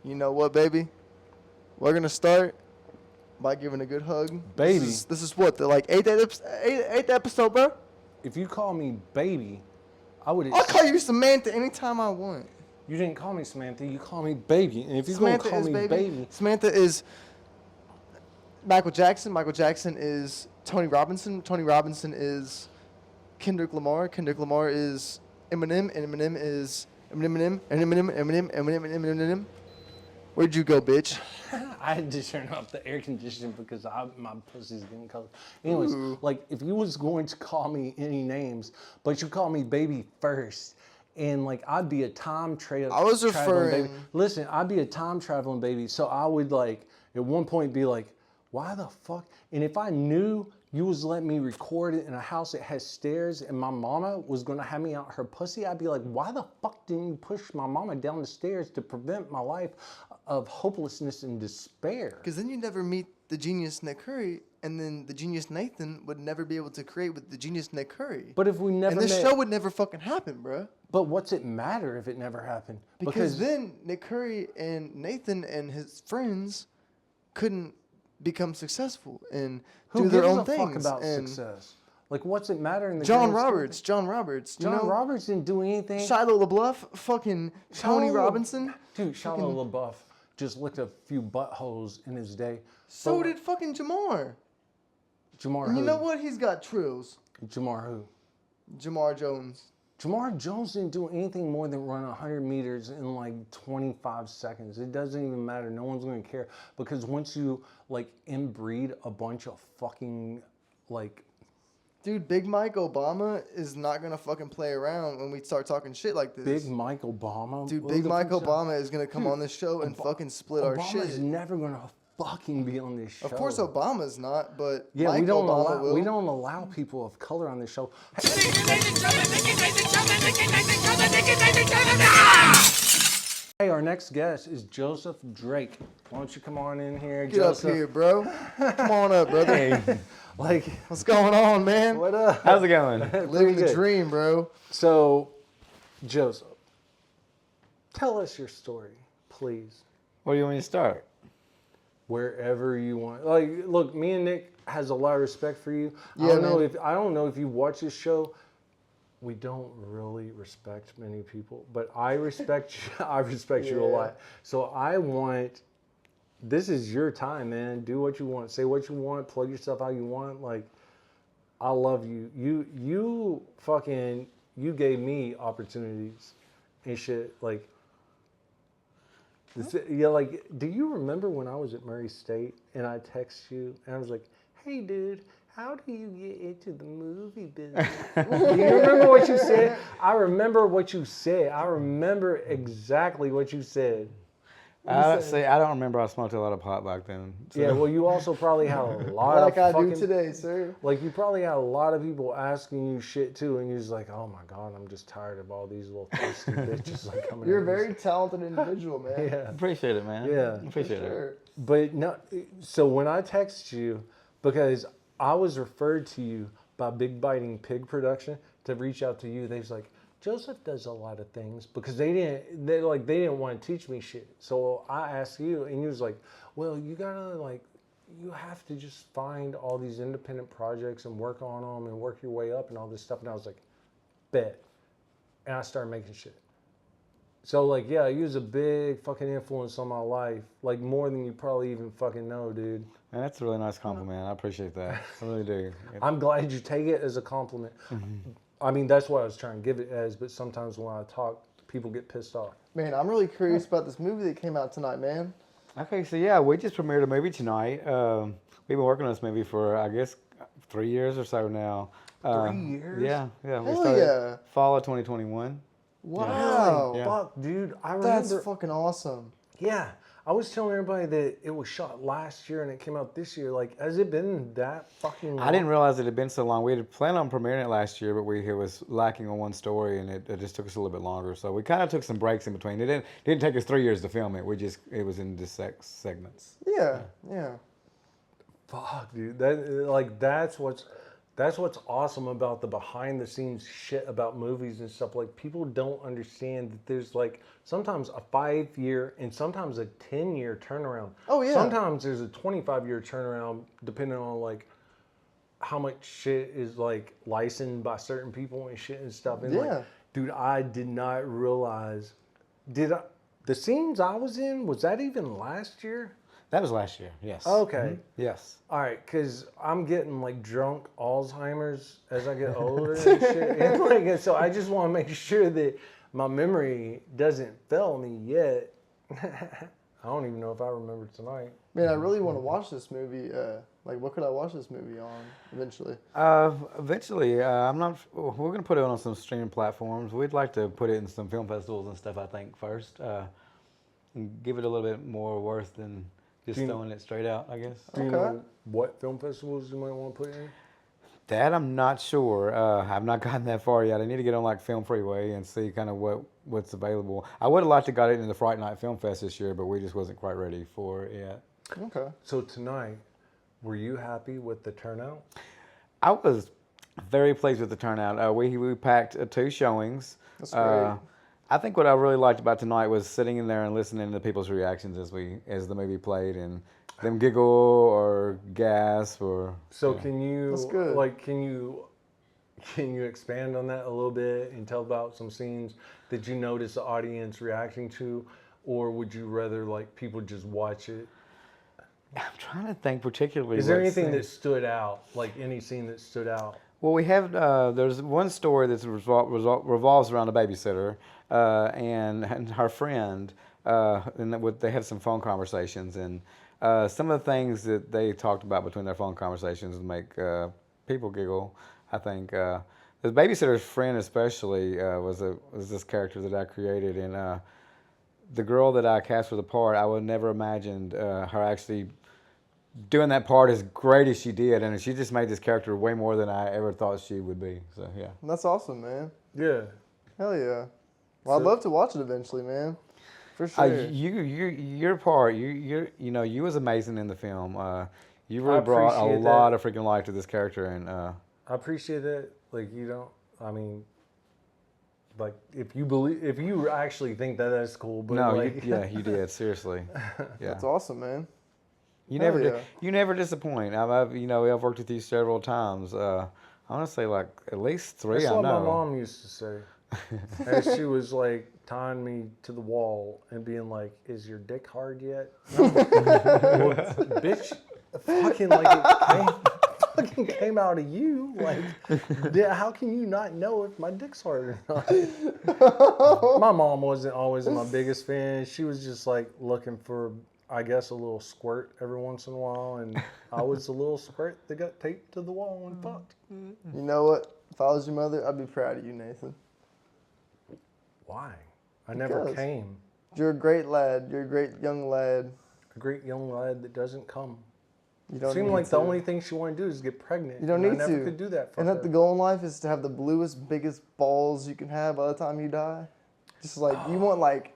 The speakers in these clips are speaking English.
You know what, baby? We're gonna start by giving a good hug. Baby. This is what, the eighth episode, bro? If you call me baby, I would. I'll call you Samantha anytime I want. You didn't call me Samantha. You call me baby. And if you're Samantha gonna call is me baby, Samantha is Michael Jackson. Michael Jackson is Tony Robinson. Tony Robinson is Kendrick Lamar. Kendrick Lamar is Eminem, and Eminem is Eminem. Where'd you go, bitch? I had to turn off the air conditioning because my pussy's getting cold. Anyways, like if you was going to call me any names, but you call me baby first, and like I'd be a time traveling. I was referring. Baby. Listen, I'd be a time traveling baby, so I would like at one point be like, why the fuck? And if I knew you was letting me record it in a house that has stairs and my mama was gonna have me out her pussy, I'd be like, why the fuck didn't you push my mama down the stairs to prevent my life of hopelessness and despair? Because then you'd never meet the genius Nick Curry, and then the genius Nathan would never be able to create with the genius Nick Curry. But if we never and this show would never fucking happen, bro. But what's it matter if it never happened? Because then Nick Curry and Nathan and his friends couldn't become successful and do their own things. Who gives a fuck about success? Like, what's it matter in the John Roberts. John Roberts didn't do anything. Shia LaBeouf, fucking Tony Robinson. Dude, Shia LaBeouf just licked a few buttholes in his day. So did fucking Jamar. Jamar And who? you know what? He's got trills. Jamar who? Jamar Jones. Jamar Jones didn't do anything more than run 100 meters in like 25 seconds. It doesn't even matter. No one's going to care. Because once you like inbreed a bunch of fucking like... Dude, Big Mike Obama is not going to fucking play around when we start talking shit like this. Big Mike Obama? Dude, Big Mike Obama is going to come on this show and fucking split our shit. Obama's never going to fucking be on this show. Of course Obama's not, but yeah, Mike Obama will. We don't allow people of color on this show. Hey, our next guest is Joseph Drake. Why don't you come on in here, Joseph? Get up here, bro. Come on up, brother. Hey, like, what's going on, man? What up? How's it going? Living the dream, bro. So, Joseph, tell us your story, please. Where do you want me to start? Wherever you want. Like, look, me and Nick has a lot of respect for you. Yeah, I don't know if you watch this show. We don't really respect many people, but I respect you. I respect you a lot. So this is your time, man. Do what you want. Say what you want. Plug yourself how you want. Like, I love you. You gave me opportunities and shit. Like, yeah, like, do you remember when I was at Murray State and I text you and I was like, hey, dude, how do you get into the movie business? Do you remember what you said? I remember what you said. I remember exactly what you said. I don't remember. I smoked a lot of pot back then. So. Yeah, well, you also probably had a lot like I do today, sir. Like, you probably had a lot of people asking you shit, too, and you're just like, oh, my God, I'm just tired of all these little thirsty bitches like coming You're a very talented individual, man. Yeah. Appreciate it, man. Yeah. Appreciate it. But no, so when I text you, because I was referred to you by Big Biting Pig Production to reach out to you, they was like, Joseph does a lot of things, because they didn't want to teach me shit. So I asked you, and you was like, well, you have to just find all these independent projects and work on them and work your way up and all this stuff. And I was like, bet. And I started making shit. So, like, yeah, you was a big fucking influence on my life, like more than you probably even fucking know, dude. Man, that's a really nice compliment. I appreciate that. I really do. I'm glad you take it as a compliment. Mm-hmm. I mean, that's what I was trying to give it as, but sometimes when I talk, people get pissed off. Man, I'm really curious about this movie that came out tonight, man. Okay, so yeah, we just premiered a movie tonight. We've been working on this movie for, I guess, 3 years or so now. 3 years? Yeah. We Hell started yeah. fall of 2021. Wow. Yeah. Fuck, dude. I remember. That's fucking awesome. Yeah. I was telling everybody that it was shot last year and it came out this year. Like, has it been that fucking long? I didn't realize it had been so long. We had planned on premiering it last year, but it was lacking on one story, and it just took us a little bit longer. So we kind of took some breaks in between. It didn't take us 3 years to film it. It was in just segments. Yeah. Fuck, dude. That's what's That's what's awesome about the behind the scenes shit about movies and stuff. Like, people don't understand that there's like sometimes a 5 year and sometimes a 10-year turnaround. Oh, yeah. Sometimes there's a 25-year turnaround depending on like how much shit is like licensed by certain people and shit and stuff. And Yeah. like, dude, I did not realize. The scenes I was in, was that even last year? That was last year. Yes. Okay. Yes. All right, because I'm getting like drunk Alzheimer's as I get older and shit. And like, so I just want to make sure that my memory doesn't fail me yet. I don't even know if I remember tonight. Man, I really want to watch this movie. Like, what could I watch this movie on eventually? Eventually, I'm not. We're gonna put it on some streaming platforms. We'd like to put it in some film festivals and stuff. I think first, and give it a little bit more worth than just throwing it straight out. I guess. Do you know what film festivals you might want to put in? That I'm not sure. I've not gotten that far yet. I need to get on like Film Freeway and see kind of what's available. I would have liked to got it in the Fright Night Film Fest this year, but we just wasn't quite ready for it yet. Okay. So tonight, were you happy with the turnout? I was very pleased with the turnout. We packed 2 showings. That's great. I think what I really liked about tonight was sitting in there and listening to people's reactions as the movie played and them giggle or gasp or. So yeah. can you That's good. like can you expand on that a little bit and tell about some scenes that you notice the audience reacting to, or would you rather like people just watch it? I'm trying to think particularly. Is there what anything scene. that stood out, like any scene that stood out? Well, we have. There's one story that revolves around a babysitter and her friend, and they had some phone conversations, and some of the things that they talked about between their phone conversations make people giggle. I think the babysitter's friend especially was this character that I created, and the girl that I cast for the part, I would never imagined her actually doing that part as great as she did, and she just made this character way more than I ever thought she would be. So yeah, That's awesome, man. Yeah. Hell yeah. Well, I'd love to watch it eventually, man. For sure. your part, you was amazing in the film. You really brought a appreciate lot that. of freaking life to this character, and I appreciate that. Like, you don't, I mean, like if you actually think that that's cool, but no, like, you did seriously. Yeah, That's awesome, man. you Hell never yeah. you never disappoint. I've worked with you several times. I want to say like at least 3. that's I what my know. mom used to say. As she was like tying me to the wall and being like, "Is your dick hard yet?" And I'm like, well, bitch, fucking like fucking came out of you. Like, how can you not know if my dick's hard or not? My mom wasn't always my biggest fan. She was just like looking for, I guess, a little squirt every once in a while, and I was a little squirt that got taped to the wall and fucked. You know what? If I was your mother, I'd be proud of you, Nathan. Why? I never Because. came. You're a great lad. You're a great young lad. A great young lad that doesn't come. You don't Seemed need like to. the only thing she wanted to do is get pregnant. You don't and need I never to. could do that for And her. that the goal in life is to have the bluest, biggest balls you can have by the time you die. Just like, you want like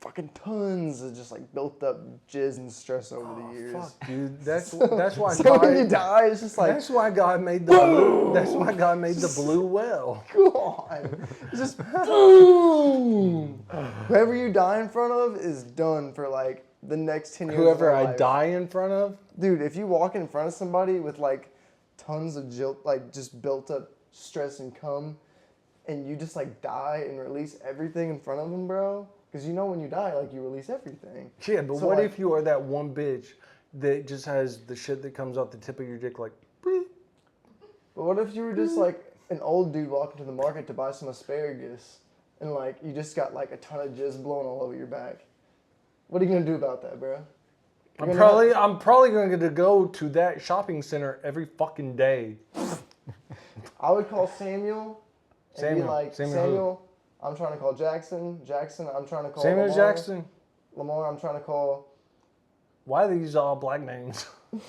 fucking tons of just like built up jizz and stress over the years. Fuck, dude. That's why So when you God. die, it's just like, That's why God made the blue. That's why God made the blue whale. God. It's just boom. Whoever you die in front of is done for like the next 10 years. Whoever of their I life. die in front of. Dude, if you walk in front of somebody with like tons of like just built up stress and cum, and you just like die and release everything in front of them, bro. Because you know when you die, like you release everything. Yeah, but So, what like- if you are that one bitch that just has the shit that comes out the tip of your dick like, bleep? But what if you were just like an old dude walking to the market to buy some asparagus, and like you just got like a ton of jizz blowing all over your back? What are you gonna do about that, bro? I'm probably going to go to that shopping center every fucking day. I would call Samuel and be Samuel. like, Samuel who? Samuel, I'm trying to call Jackson. Jackson, I'm trying to call Samuel Lamar. Jackson. Lamar, I'm trying to call. Why are these all black names?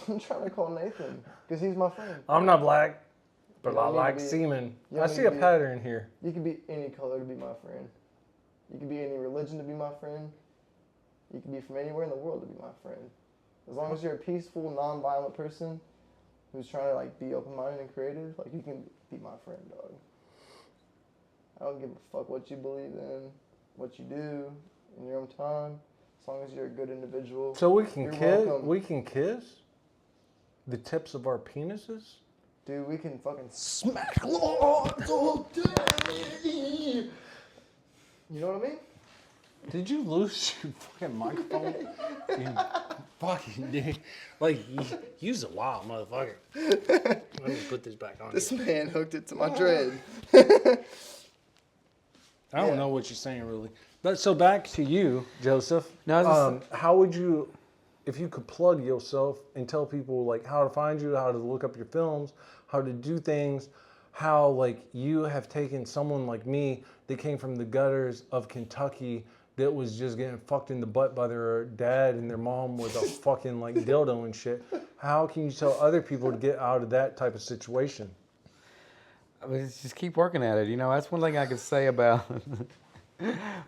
I'm trying to call Nathan because he's my friend. I'm not black, but You I don't need like to be- semen. you I don't see need a to be- pattern here. You can be any color to be my friend. You can be any religion to be my friend. You can be from anywhere in the world to be my friend. As long as you're a peaceful, non-violent person, who's trying to like be open-minded and creative, like you can be my friend, dog. I don't give a fuck what you believe in, what you do in your own time, as long as you're a good individual. So we can You're kiss. welcome. We can kiss the tips of our penises. Dude, we can fucking smack lords all day. You know what I mean? Did you lose your fucking microphone? You fucking dude. Like, you's a wild motherfucker. Let me put this back on. This man hooked it to my dread. I don't know what you're saying, really. But so back to you, Joseph. No, how would you, if you could plug yourself and tell people like how to find you, how to look up your films, how to do things, how like you have taken someone like me that came from the gutters of Kentucky that was just getting fucked in the butt by their dad and their mom with a fucking like dildo and shit. How can you tell other people to get out of that type of situation? I mean, just keep working at it. You know, that's one thing I could say about.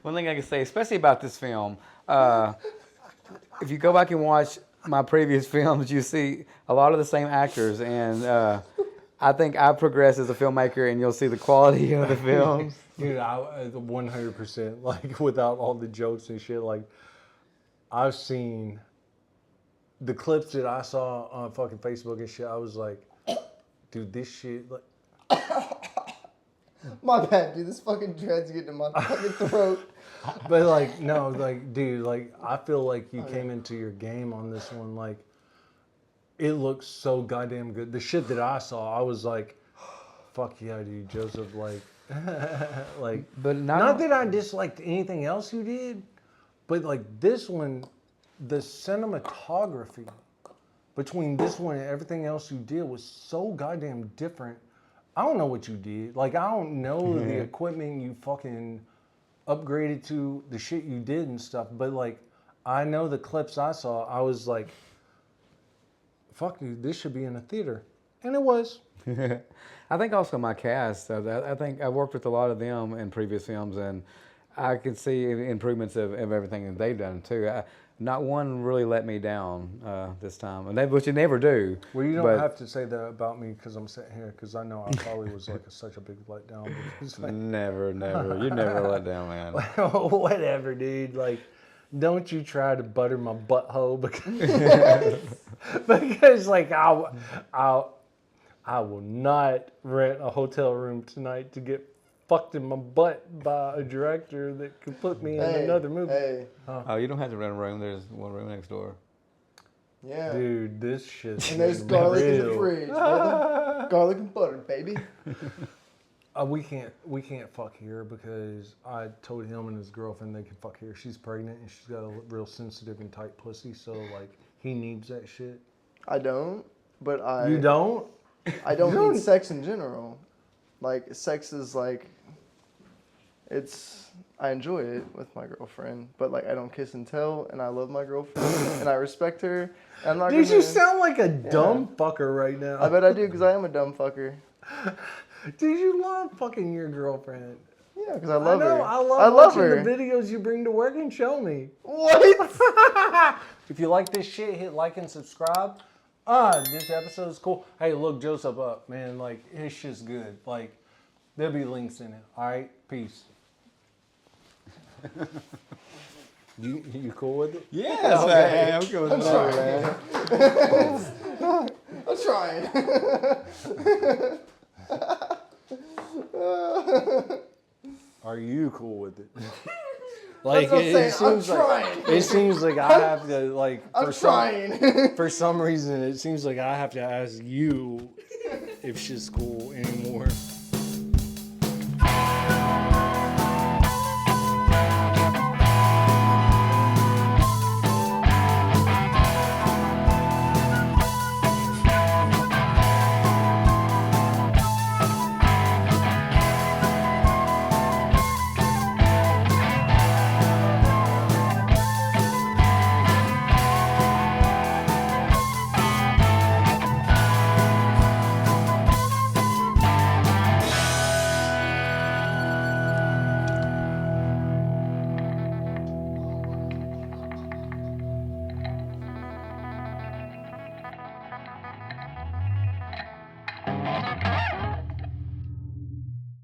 One thing I can say, especially about this film, if you go back and watch my previous films, you see a lot of the same actors, and I think I've progressed as a filmmaker, and you'll see the quality of the films. Dude, I 100%, like, without all the jokes and shit, like, I've seen the clips that I saw on fucking Facebook and shit, I was like, dude, this shit, like... My bad, dude. This fucking dread's getting in my fucking throat. But, like, no, like, dude, like, I feel like you came into your game on this one, like, it looks so goddamn good. The shit that I saw, I was like, fuck yeah, dude, Joseph, like... like, but not that I disliked anything else you did, but like this one, the cinematography between this one and everything else you did was so goddamn different. I don't know what you did. Like, I don't know the equipment you fucking upgraded to, the shit you did and stuff, but like, I know the clips I saw, I was like, fuck dude, this should be in a theater. And it was. I think also my cast. I think I worked with a lot of them in previous films, and I can see improvements of everything that they've done too. Not one really let me down this time, and which you never do. Well, you don't have to say that about me because I'm sitting here, because I know I probably was like such a big letdown. Like, never. You never let down, man. Whatever, dude. Like, don't you try to butter my butthole because like I will not rent a hotel room tonight to get fucked in my butt by a director that could put me in another movie. Hey. Oh, you don't have to rent a room. There's one room next door. Yeah. Dude, this shit's and there's garlic in the fridge, brother. Garlic and butter, baby. We can't fuck here because I told him and his girlfriend they can fuck here. She's pregnant and she's got a real sensitive and tight pussy, so like he needs that shit. I don't, but You don't? I don't need sex in general. Like, sex is like, I enjoy it with my girlfriend, but like I don't kiss and tell, and I love my girlfriend and I respect her. I'm not Dude, gonna, you sound like a dumb fucker right now. I bet I do, because I am a dumb fucker. Dude, you love fucking your girlfriend. Yeah, because I love her. I love watching her. the videos you bring to work and show me. What? If you like this shit, hit like and subscribe. This episode is cool. Hey, look Joseph up, man. Like, his shit's good. Like, there'll be links in it. All right, peace. You cool with it? Yes, Okay. I'm good with that. I'm trying. Are you cool with it? Like, That's what I'm saying. it seems like I have to, like, I'm trying. for some reason, it seems like I have to ask you if she's cool anymore.